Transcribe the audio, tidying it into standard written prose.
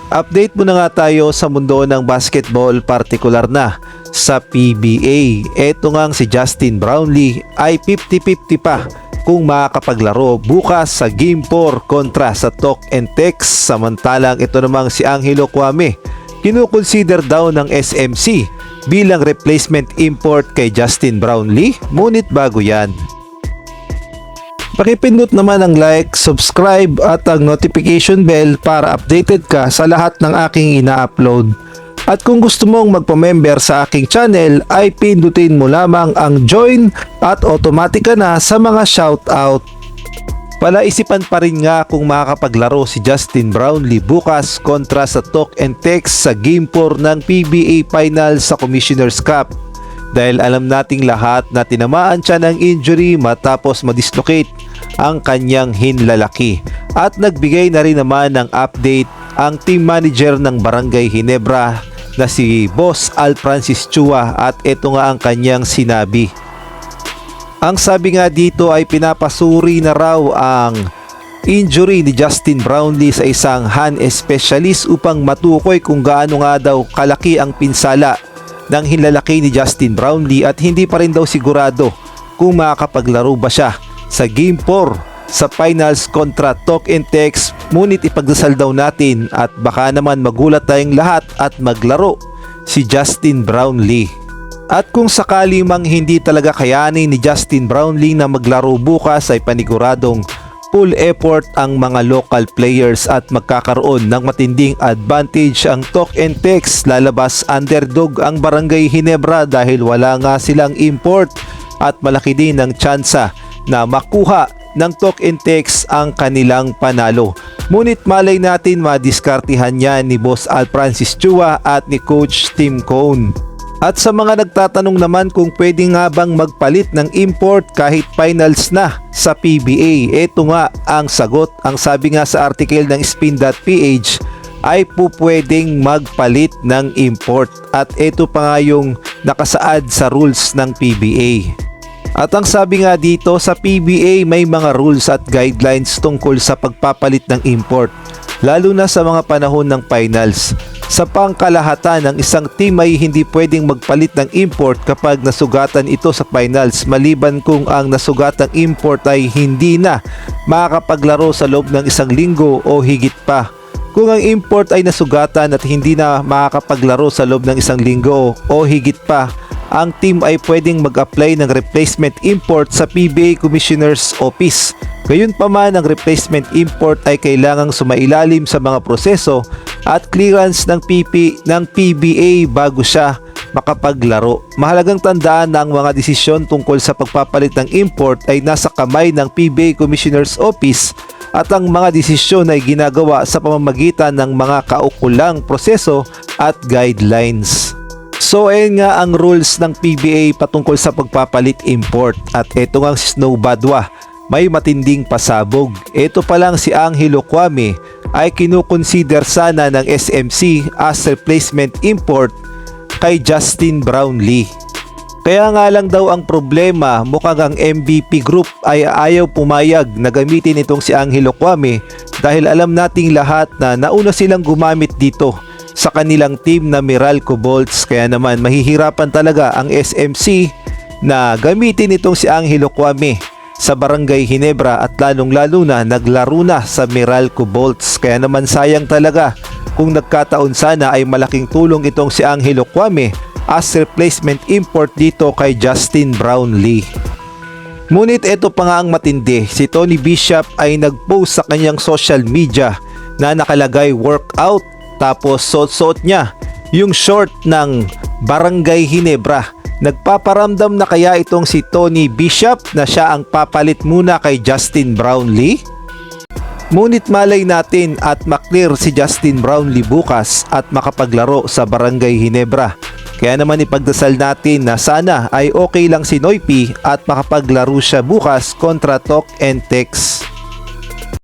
Update muna nga tayo sa mundo ng basketball, partikular na sa PBA. Eto ngang si Justin Brownlee ay 50-50 pa kung makakapaglaro bukas sa Game 4 kontra sa Talk and Text. Samantalang ito namang si Angelo Kwame, kinukonsider daw ng SMC bilang replacement import kay Justin Brownlee. Ngunit bago yan, pakipindot naman ang like, subscribe at ang notification bell para updated ka sa lahat ng aking ina-upload. At kung gusto mong magpa-member sa aking channel ay pindutin mo lamang ang join at automatic ka na sa mga shoutout. Palaisipan pa rin nga kung makakapaglaro si Justin Brownlee bukas kontra sa Talk and Text sa Game 4 ng PBA Finals sa Commissioner's Cup. Dahil alam nating lahat na tinamaan siya ng injury matapos madislocate ang kanyang hinlalaki. At nagbigay na rin naman ng update ang team manager ng Barangay Ginebra na si Boss Al Francis Chua, at ito nga ang kanyang sinabi. Ang sabi nga dito ay pinapasuri na raw ang injury ni Justin Brownlee sa isang hand specialist upang matukoy kung gaano nga daw kalaki ang pinsala ng hinlalaki ni Justin Brownlee, at hindi pa rin daw sigurado kung makakapaglaro ba siya sa Game 4 sa Finals kontra Talk and Text. Ngunit ipagdasal daw natin at baka naman magulat tayong lahat at maglaro si Justin Brownlee. At kung sakali mang hindi talaga kayanin ni Justin Brownlee na maglaro bukas ay paniguradong full effort ang mga local players at magkakaroon ng matinding advantage ang Talk and Text. Lalabas underdog ang Barangay Ginebra dahil wala nga silang import, at malaki din ang tsansa na makuha ng Talk and Text ang kanilang panalo. Ngunit malay natin madiskartihan yan ni Boss Al Francis Chua at ni Coach Tim Cone. At sa mga nagtatanong naman kung pwede nga bang magpalit ng import kahit finals na sa PBA, ito nga ang sagot. Ang sabi nga sa article ng Spin.ph ay pwedeng magpalit ng import, at ito pa nga yung nakasaad sa rules ng PBA. At ang sabi nga dito, sa PBA may mga rules at guidelines tungkol sa pagpapalit ng import, lalo na sa mga panahon ng finals. Sa pangkalahatan ng isang team ay hindi pwedeng magpalit ng import kapag nasugatan ito sa finals, maliban kung ang nasugatang import ay hindi na makakapaglaro sa loob ng isang linggo o higit pa. Kung ang import ay nasugatan at hindi na makakapaglaro sa loob ng isang linggo o higit pa, ang team ay pwedeng mag-apply ng replacement import sa PBA Commissioner's Office. Gayunpaman, ang replacement import ay kailangang sumailalim sa mga proseso at clearance ng PBA bago siya makapaglaro. Mahalagang tandaan na ang mga desisyon tungkol sa pagpapalit ng import ay nasa kamay ng PBA Commissioner's Office, at ang mga desisyon ay ginagawa sa pamamagitan ng mga kaukulang proseso at guidelines. So ayun nga ang rules ng PBA patungkol sa pagpapalit import. At eto nga si Snow Badwa, may matinding pasabog. Ito pa lang si Angelo Kwame ay kinukonsider sana ng SMC as replacement import kay Justin Brownlee. Kaya nga lang daw ang problema, mukhang ang MVP Group ay ayaw pumayag na gamitin itong si Angelo Kwame dahil alam nating lahat na nauna silang gumamit dito sa kanilang team na Meralco Bolts. Kaya naman mahihirapan talaga ang SMC na gamitin itong si Angelo Kwame sa Barangay Ginebra, at lalong-lalo na naglaro na sa Meralco Bolts. Kaya naman sayang talaga kung nagkataon sana ay malaking tulong itong si Angelo Kwame as replacement import dito kay Justin Brownlee. Ngunit ito pa nga ang matindi, si Tony Bishop ay nagpost sa kanyang social media na nakalagay workout, tapos suot-suot niya yung short ng Barangay Ginebra. Nagpaparamdam na kaya itong si Tony Bishop na siya ang papalit muna kay Justin Brownlee? Ngunit malay natin at maklear si Justin Brownlee bukas at makapaglaro sa Barangay Ginebra. Kaya naman ipagdasal natin na sana ay okay lang si Noypi at makapaglaro siya bukas kontra Talk and Text.